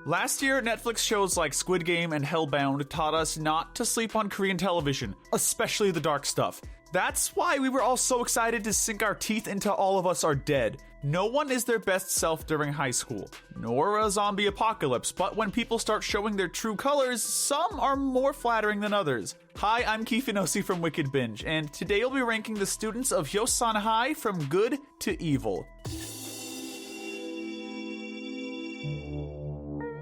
Last year, Netflix shows like Squid Game and Hellbound taught us not to sleep on Korean television, especially the dark stuff. That's why we were all so excited to sink our teeth into All of Us Are Dead. No one is their best self during high school, nor a zombie apocalypse, but when people start showing their true colors, some are more flattering than others. Hi, I'm Kifinosi from Wicked Binge, and today we'll be ranking the students of Hyosan High from good to evil.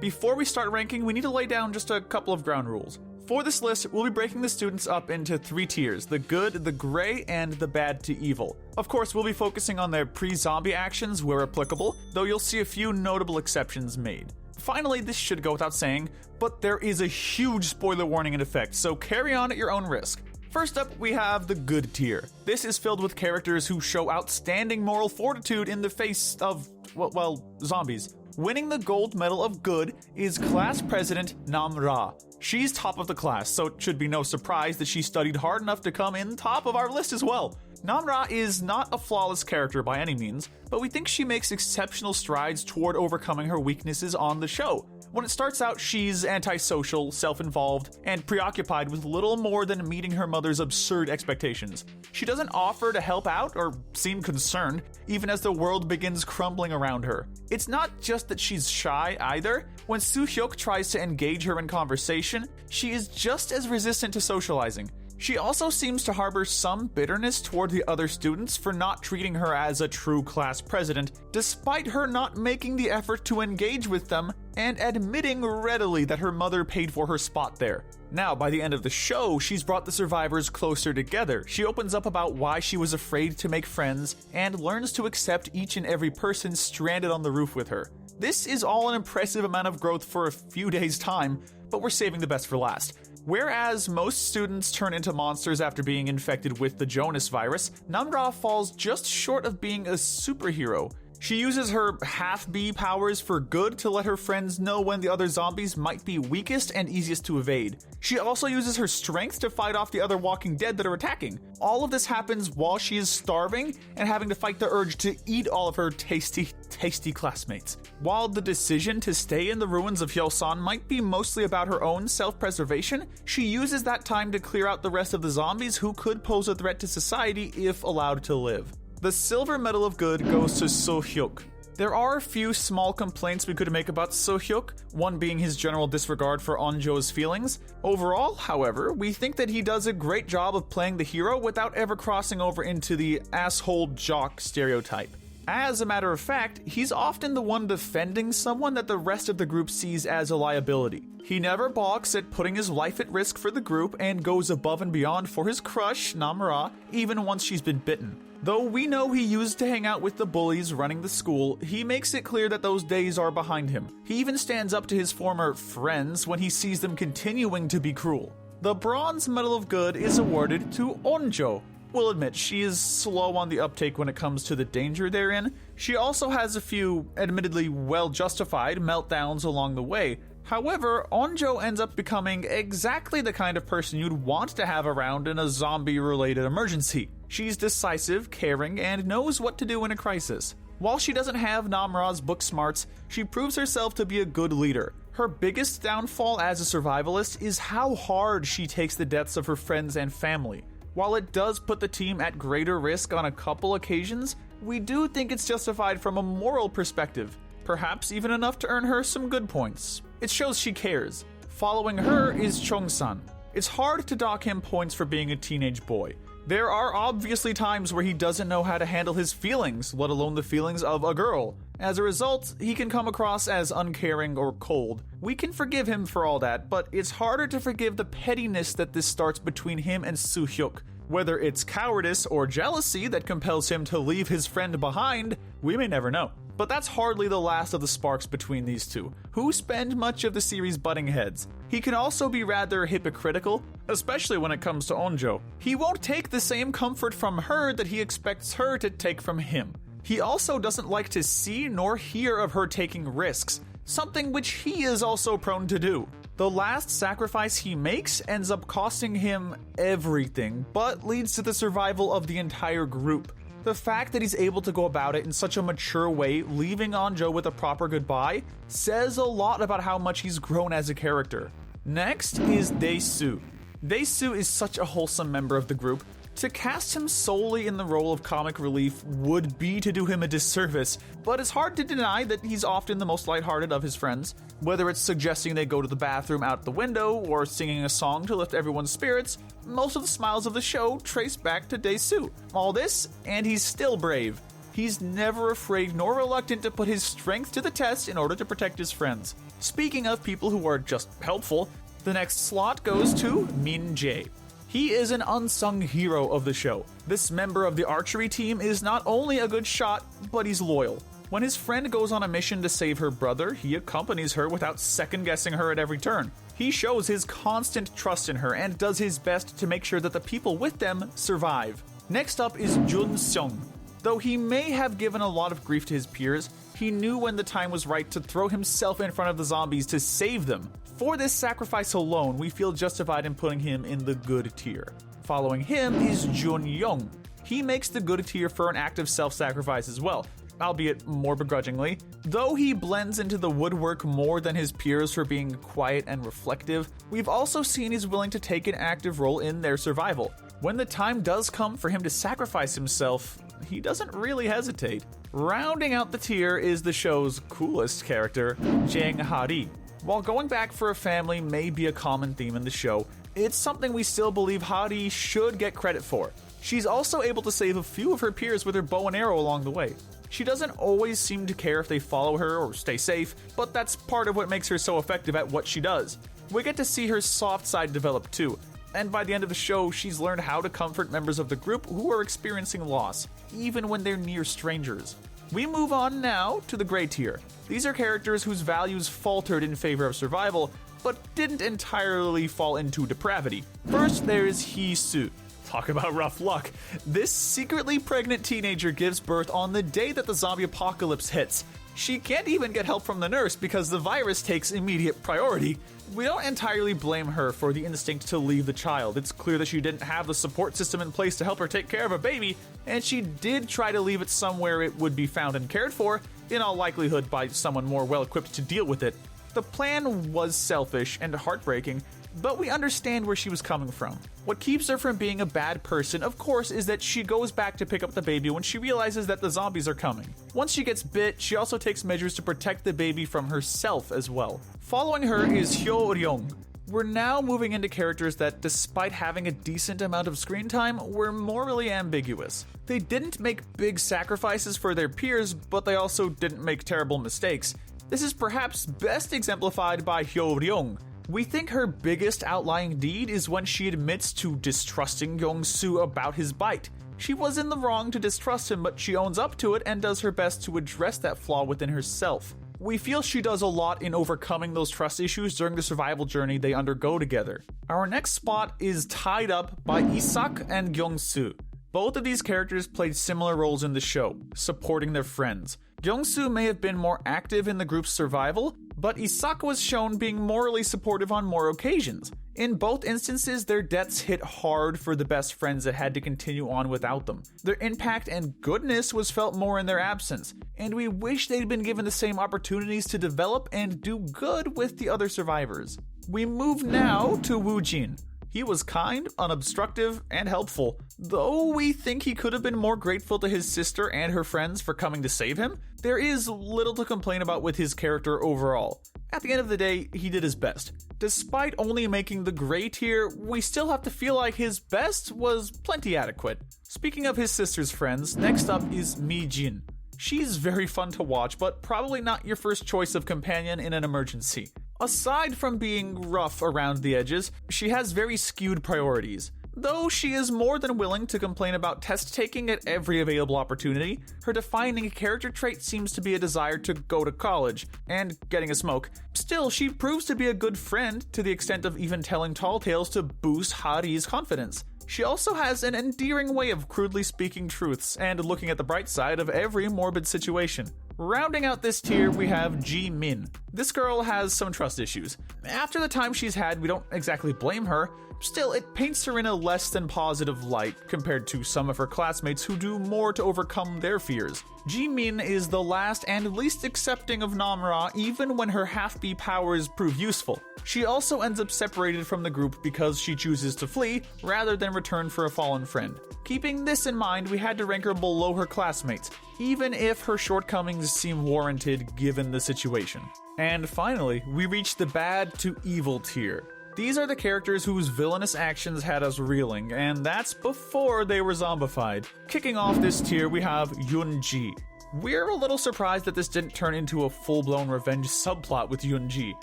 Before we start ranking, we need to lay down just a couple of ground rules. For this list, we'll be breaking the students up into 3 tiers: the good, the gray, and the bad to evil. Of course, we'll be focusing on their pre-zombie actions where applicable, though you'll see a few notable exceptions made. Finally, this should go without saying, but there is a huge spoiler warning in effect, so carry on at your own risk. First up, we have the good tier. This is filled with characters who show outstanding moral fortitude in the face of, well, zombies. Winning the gold medal of good is class president Nam-Ra. She's top of the class, so it should be no surprise that she studied hard enough to come in top of our list as well. Nam-Ra is not a flawless character by any means, but we think she makes exceptional strides toward overcoming her weaknesses on the show. When it starts out, she's antisocial, self-involved, and preoccupied with little more than meeting her mother's absurd expectations. She doesn't offer to help out or seem concerned, even as the world begins crumbling around her. It's not just that she's shy either. When Soo-hyuk tries to engage her in conversation, she is just as resistant to socializing. She also seems to harbor some bitterness toward the other students for not treating her as a true class president, despite her not making the effort to engage with them and admitting readily that her mother paid for her spot there. Now, by the end of the show, she's brought the survivors closer together. She opens up about why she was afraid to make friends and learns to accept each and every person stranded on the roof with her. This is all an impressive amount of growth for a few days' time, but we're saving the best for last. Whereas most students turn into monsters after being infected with the Jonas virus, Nam-Ra falls just short of being a superhero. She uses her half-bee powers for good to let her friends know when the other zombies might be weakest and easiest to evade. She also uses her strength to fight off the other Walking Dead that are attacking. All of this happens while she is starving and having to fight the urge to eat all of her tasty classmates. While the decision to stay in the ruins of Hyosan might be mostly about her own self-preservation, she uses that time to clear out the rest of the zombies who could pose a threat to society if allowed to live. The silver medal of good goes to Soo-hyuk. There are a few small complaints we could make about Soo-hyuk, one being his general disregard for Onjo's feelings. Overall, however, we think that he does a great job of playing the hero without ever crossing over into the asshole jock stereotype. As a matter of fact, he's often the one defending someone that the rest of the group sees as a liability. He never balks at putting his life at risk for the group and goes above and beyond for his crush, Nam-Ra, even once she's been bitten. Though we know he used to hang out with the bullies running the school, he makes it clear that those days are behind him. He even stands up to his former friends when he sees them continuing to be cruel. The bronze medal of good is awarded to Onjo. We'll admit, she is slow on the uptake when it comes to the danger they're in. She also has a few, admittedly well-justified, meltdowns along the way. However, Onjo ends up becoming exactly the kind of person you'd want to have around in a zombie-related emergency. She's decisive, caring, and knows what to do in a crisis. While she doesn't have Nam-Ra's book smarts, she proves herself to be a good leader. Her biggest downfall as a survivalist is how hard she takes the deaths of her friends and family. While it does put the team at greater risk on a couple occasions, we do think it's justified from a moral perspective, perhaps even enough to earn her some good points. It shows she cares. Following her is Chong-san. It's hard to dock him points for being a teenage boy. There are obviously times where he doesn't know how to handle his feelings, let alone the feelings of a girl. As a result, he can come across as uncaring or cold. We can forgive him for all that, but it's harder to forgive the pettiness that this starts between him and Soo-hyuk. Whether it's cowardice or jealousy that compels him to leave his friend behind, we may never know. But that's hardly the last of the sparks between these two, who spend much of the series butting heads. He can also be rather hypocritical, especially when it comes to Onjo. He won't take the same comfort from her that he expects her to take from him. He also doesn't like to see nor hear of her taking risks, something which he is also prone to do. The last sacrifice he makes ends up costing him everything, but leads to the survival of the entire group. The fact that he's able to go about it in such a mature way, leaving Anjo with a proper goodbye, says a lot about how much he's grown as a character. Next is Dae-soo. Dae-soo is such a wholesome member of the group. To cast him solely in the role of comic relief would be to do him a disservice, but it's hard to deny that he's often the most lighthearted of his friends. Whether it's suggesting they go to the bathroom out the window or singing a song to lift everyone's spirits, most of the smiles of the show trace back to Dae-soo. All this, and he's still brave. He's never afraid nor reluctant to put his strength to the test in order to protect his friends. Speaking of people who are just helpful, the next slot goes to Min Jae. He is an unsung hero of the show. This member of the archery team is not only a good shot, but he's loyal. When his friend goes on a mission to save her brother, he accompanies her without second-guessing her at every turn. He shows his constant trust in her and does his best to make sure that the people with them survive. Next up is Jun Seong. Though he may have given a lot of grief to his peers, he knew when the time was right to throw himself in front of the zombies to save them. For this sacrifice alone, we feel justified in putting him in the good tier. Following him is Jun Young. He makes the good tier for an act of self-sacrifice as well, albeit more begrudgingly. Though he blends into the woodwork more than his peers for being quiet and reflective, we've also seen he's willing to take an active role in their survival. When the time does come for him to sacrifice himself, he doesn't really hesitate. Rounding out the tier is the show's coolest character, Jang Ha-ri. While going back for a family may be a common theme in the show, it's something we still believe Ha-ri should get credit for. She's also able to save a few of her peers with her bow and arrow along the way. She doesn't always seem to care if they follow her or stay safe, but that's part of what makes her so effective at what she does. We get to see her soft side develop too, and by the end of the show, she's learned how to comfort members of the group who are experiencing loss, even when they're near strangers. We move on now to the gray tier. These are characters whose values faltered in favor of survival, but didn't entirely fall into depravity. First, there's Hee-soo. Talk about rough luck. This secretly pregnant teenager gives birth on the day that the zombie apocalypse hits. She can't even get help from the nurse because the virus takes immediate priority. We don't entirely blame her for the instinct to leave the child. It's clear that she didn't have the support system in place to help her take care of a baby, and she did try to leave it somewhere it would be found and cared for, in all likelihood by someone more well-equipped to deal with it. The plan was selfish and heartbreaking, but we understand where she was coming from. What keeps her from being a bad person, of course, is that she goes back to pick up the baby when she realizes that the zombies are coming. Once she gets bit, she also takes measures to protect the baby from herself as well. Following her is Hyo-ryong. We're now moving into characters that, despite having a decent amount of screen time, were morally ambiguous. They didn't make big sacrifices for their peers, but they also didn't make terrible mistakes. This is perhaps best exemplified by Hyo-ryong. We think her biggest outlying deed is when she admits to distrusting Yong-soo about his bite. She was in the wrong to distrust him, but she owns up to it and does her best to address that flaw within herself. We feel she does a lot in overcoming those trust issues during the survival journey they undergo together. Our next spot is tied up by Isak and Gyung-soo. Both of these characters played similar roles in the show, supporting their friends. Gyung-soo may have been more active in the group's survival, but Isak was shown being morally supportive on more occasions. In both instances, their deaths hit hard for the best friends that had to continue on without them. Their impact and goodness was felt more in their absence, and we wish they'd been given the same opportunities to develop and do good with the other survivors. We move now to Woo Jin. He was kind, unobstructive, and helpful. Though we think he could have been more grateful to his sister and her friends for coming to save him, there is little to complain about with his character overall. At the end of the day, he did his best. Despite only making the gray tier, we still have to feel like his best was plenty adequate. Speaking of his sister's friends, next up is Mi Jin. She's very fun to watch, but probably not your first choice of companion in an emergency. Aside from being rough around the edges, she has very skewed priorities. Though she is more than willing to complain about test taking at every available opportunity, her defining character trait seems to be a desire to go to college and getting a smoke. Still, she proves to be a good friend to the extent of even telling tall tales to boost Ha-ri's confidence. She also has an endearing way of crudely speaking truths and looking at the bright side of every morbid situation. Rounding out this tier, we have Ji-min. This girl has some trust issues. After the time she's had, we don't exactly blame her. Still, it paints her in a less than positive light compared to some of her classmates who do more to overcome their fears. Jimin is the last and least accepting of Namra even when her half-B powers prove useful. She also ends up separated from the group because she chooses to flee rather than return for a fallen friend. Keeping this in mind, we had to rank her below her classmates, even if her shortcomings seem warranted given the situation. And finally, we reach the bad to evil tier. These are the characters whose villainous actions had us reeling, and that's before they were zombified. Kicking off this tier, we have Yoonji. We're a little surprised that this didn't turn into a full-blown revenge subplot with Yoonji.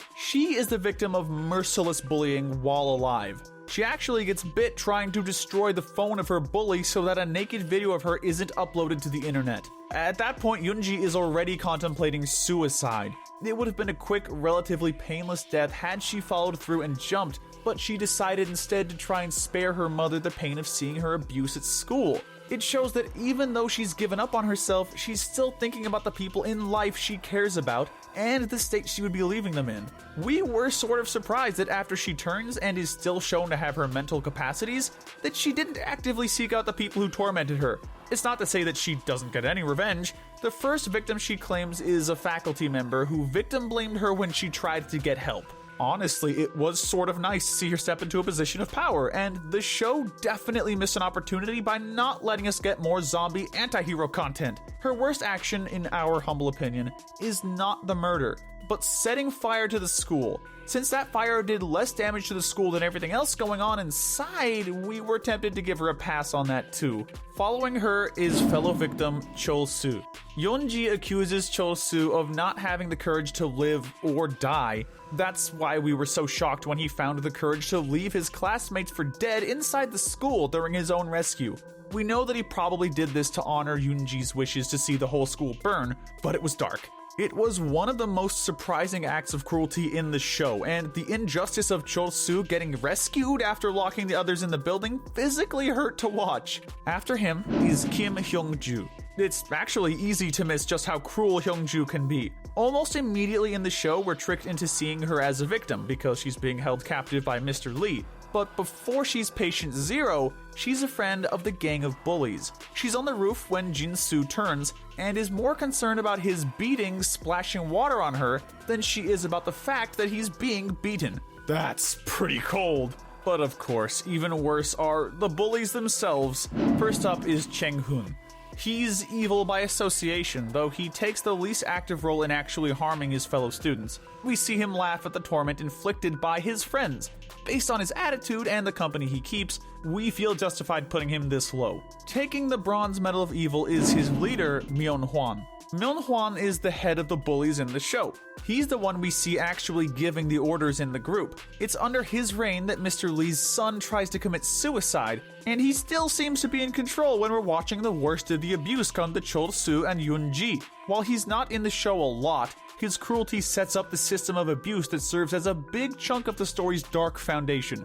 She is the victim of merciless bullying while alive. She actually gets bit trying to destroy the phone of her bully so that a naked video of her isn't uploaded to the internet. At that point, Yoonji is already contemplating suicide. It would have been a quick, relatively painless death had she followed through and jumped, but she decided instead to try and spare her mother the pain of seeing her abuse at school. It shows that even though she's given up on herself, she's still thinking about the people in life she cares about and the state she would be leaving them in. We were sort of surprised that after she turns and is still shown to have her mental capacities, that she didn't actively seek out the people who tormented her. It's not to say that she doesn't get any revenge. The first victim she claims is a faculty member who victim blamed her when she tried to get help. Honestly, it was sort of nice to see her step into a position of power, and the show definitely missed an opportunity by not letting us get more zombie anti-hero content. Her worst action, in our humble opinion, is not the murder, but setting fire to the school. Since that fire did less damage to the school than everything else going on inside, we were tempted to give her a pass on that too. Following her is fellow victim Chol-soo. Yoonji accuses Chol-soo of not having the courage to live or die. That's why we were so shocked when he found the courage to leave his classmates for dead inside the school during his own rescue. We know that he probably did this to honor Yoonji's wishes to see the whole school burn, but it was dark. It was one of the most surprising acts of cruelty in the show, and the injustice of Chol-soo getting rescued after locking the others in the building physically hurt to watch. After him is Kim Hyung-ju. It's actually easy to miss just how cruel Hyung-ju can be. Almost immediately in the show, we're tricked into seeing her as a victim because she's being held captive by Mr. Lee. But before she's patient zero, she's a friend of the gang of bullies. She's on the roof when Jin-soo turns and is more concerned about his beating splashing water on her than she is about the fact that he's being beaten. That's pretty cold. But of course, even worse are the bullies themselves. First up is Cheng-hoon. He's evil by association, though he takes the least active role in actually harming his fellow students. We see him laugh at the torment inflicted by his friends. Based on his attitude and the company he keeps, we feel justified putting him this low. Taking the bronze medal of evil is his leader, Myeon-hwan. Myeon-hwan is the head of the bullies in the show. He's the one we see actually giving the orders in the group. It's under his reign that Mr. Lee's son tries to commit suicide, and he still seems to be in control when we're watching the worst of the abuse come to Chol-soo and Yoonji. While he's not in the show a lot, his cruelty sets up the system of abuse that serves as a big chunk of the story's dark foundation.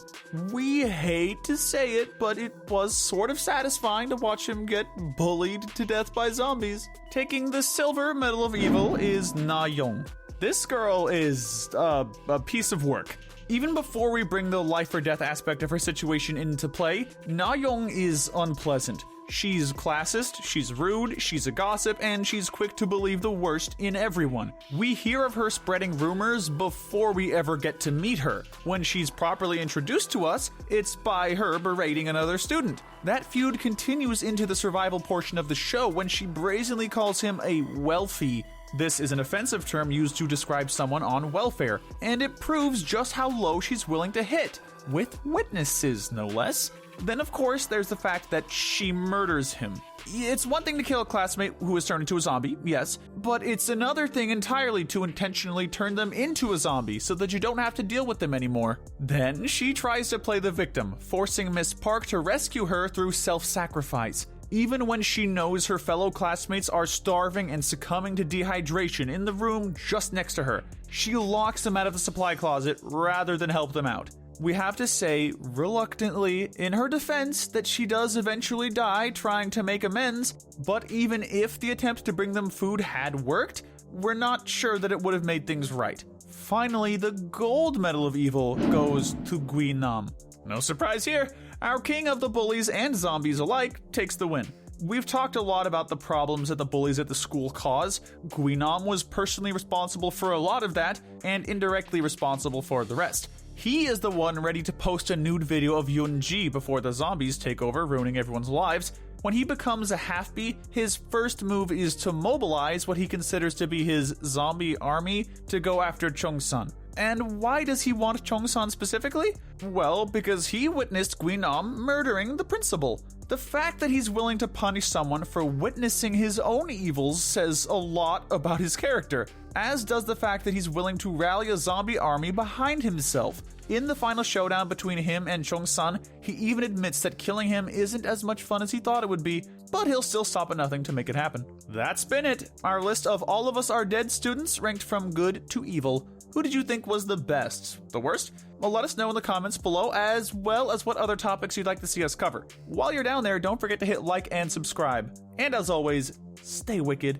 We hate to say it, but it was sort of satisfying to watch him get bullied to death by zombies. Taking the silver medal of evil is Na-young. This girl is a piece of work. Even before we bring the life or death aspect of her situation into play, Na-young is unpleasant. She's classist, she's rude, she's a gossip, and she's quick to believe the worst in everyone. We hear of her spreading rumors before we ever get to meet her. When she's properly introduced to us, it's by her berating another student. That feud continues into the survival portion of the show when she brazenly calls him a wealthy. This is an offensive term used to describe someone on welfare, and it proves just how low she's willing to hit, with witnesses, no less. Then, of course, there's the fact that she murders him. It's one thing to kill a classmate who has turned into a zombie, yes, but it's another thing entirely to intentionally turn them into a zombie so that you don't have to deal with them anymore. Then she tries to play the victim, forcing Miss Park to rescue her through self-sacrifice. Even when she knows her fellow classmates are starving and succumbing to dehydration in the room just next to her, she locks them out of the supply closet rather than help them out. We have to say, reluctantly, in her defense, that she does eventually die trying to make amends, but even if the attempt to bring them food had worked, we're not sure that it would have made things right. Finally, the gold medal of evil goes to Gui Nam. No surprise here, our king of the bullies and zombies alike takes the win. We've talked a lot about the problems that the bullies at the school cause. Guinom was personally responsible for a lot of that, and indirectly responsible for the rest. He is the one ready to post a nude video of Yunji before the zombies take over, ruining everyone's lives. When he becomes a half-B, his first move is to mobilize what he considers to be his zombie army to go after Chongsan. And why does he want Chongsan specifically? Well, because he witnessed Guinom murdering the principal. The fact that he's willing to punish someone for witnessing his own evils says a lot about his character, as does the fact that he's willing to rally a zombie army behind himself. In the final showdown between him and Chongsan, he even admits that killing him isn't as much fun as he thought it would be, but he'll still stop at nothing to make it happen. That's been it, our list of All of Us Are Dead students ranked from good to evil. Who did you think was the best? The worst? Well, let us know in the comments below, as well as what other topics you'd like to see us cover. While you're down there, don't forget to hit like and subscribe. And as always, stay wicked.